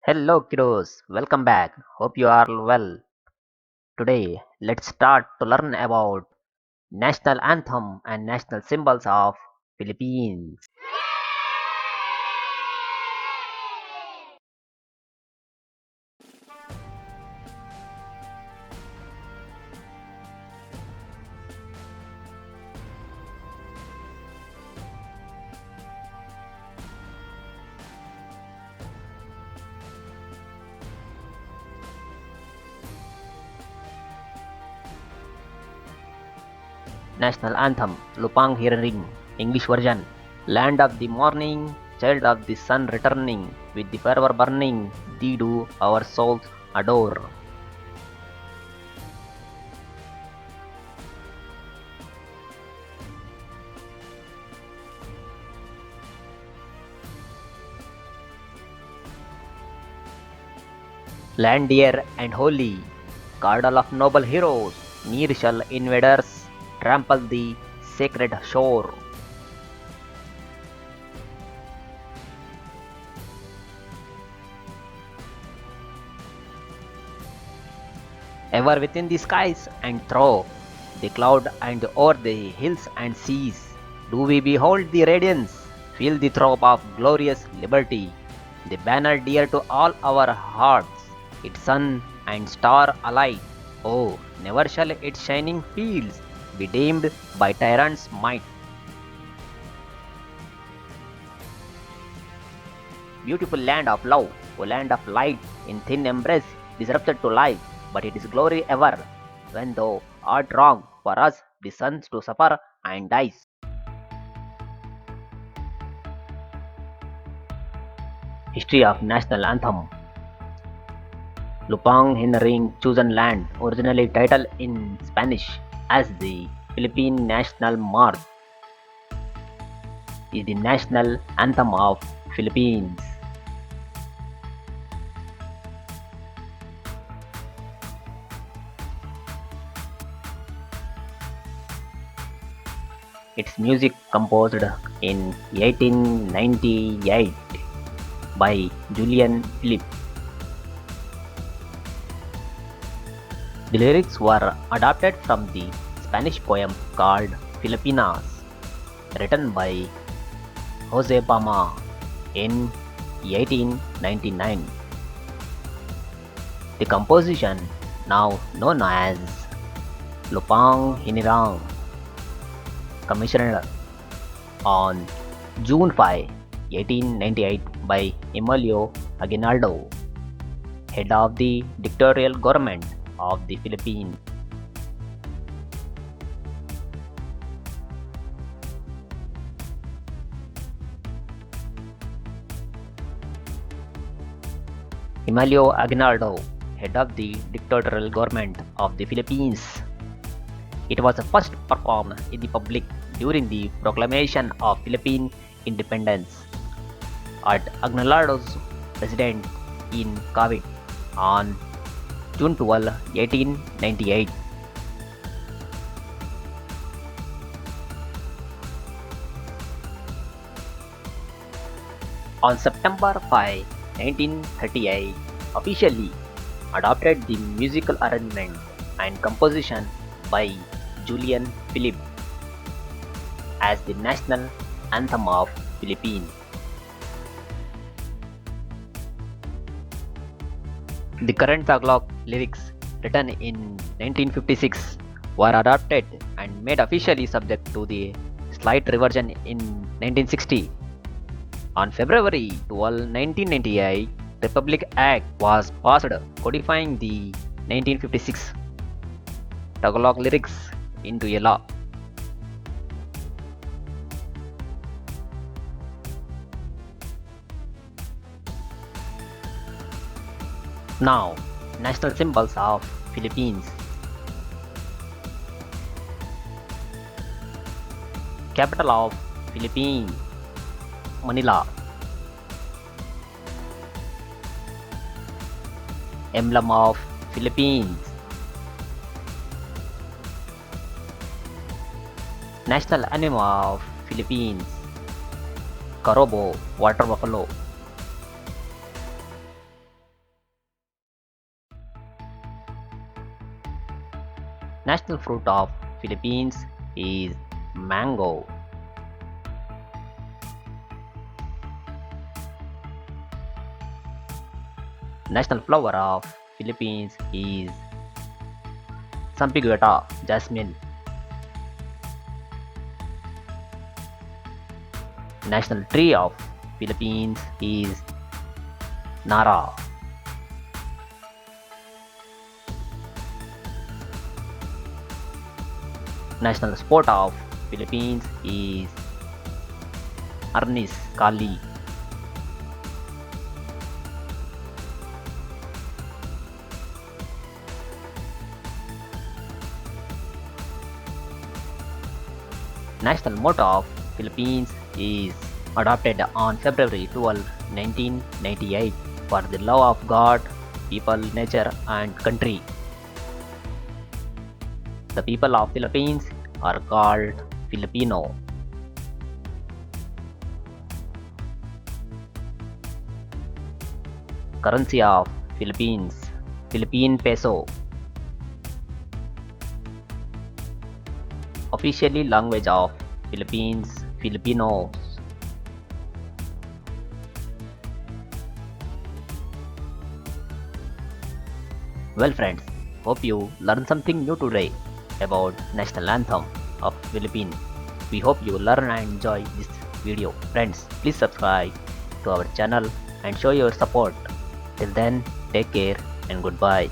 Hello kiddos, welcome back. Hope you are well. Today, let's start to learn about national anthem and national symbols of Philippines. National anthem Lupang Hinirang, English version. Land of the morning, child of the sun returning, with the fervor burning, thee do our souls adore. Land dear and holy, cardinal of noble heroes, near shall invaders trample the sacred shore. Ever within the skies and through the cloud and o'er the hills and seas, do we behold the radiance, feel the throb of glorious liberty, the banner dear to all our hearts, its sun and star alike. Oh, never shall its shining fields be dimmed by tyrant's might. Beautiful land of love, O land of light, in thin embrace, disrupted to life, but it is glory ever, when thou art wrong for us, the sons to suffer and dies. History of National Anthem. Lupang Hinirang chosen land, originally titled in Spanish as the Philippine National March, is the national anthem of Philippines. Its music composed in 1898 by Julian Philip. The lyrics were adapted from the Spanish poem called Filipinos, written by Jose Pama in 1899. The composition, now known as Lupang Hinirang, commissioned on June 5, 1898 by Emilio Aguinaldo, head of the dictatorial government of the Philippines. Emilio Aguinaldo, head of the dictatorial government of the Philippines. It was first performed in the public during the proclamation of Philippine independence at Aguinaldo's residence in Cavite on June 12, 1898. On September 5, 1938, officially adopted the musical arrangement and composition by Julian Philip as the national anthem of Philippines. The current Tagalog lyrics written in 1956 were adopted and made officially subject to the slight revision in 1960. On February 12, 1998, Republic Act was passed codifying the 1956 Tagalog lyrics into a law. Now, national symbols of Philippines. Capital of Philippines, Manila. Emblem of Philippines. National animal of Philippines, Karobo, water buffalo. National fruit of Philippines is mango. National flower of Philippines is Sampigueta jasmine. National tree of Philippines is Nara. National sport of Philippines is Arnis Kali. National motto of Philippines is adopted on February 12, 1998 for the love of God, people, nature and country. The people of Philippines are called Filipino. Currency of Philippines, Philippine peso. Officially language of Philippines, Filipinos. Well friends, hope you learned something new today about National Anthem of Philippines. We hope you learn and enjoy this video. Friends, please subscribe to our channel and show your support. Till then, take care and goodbye.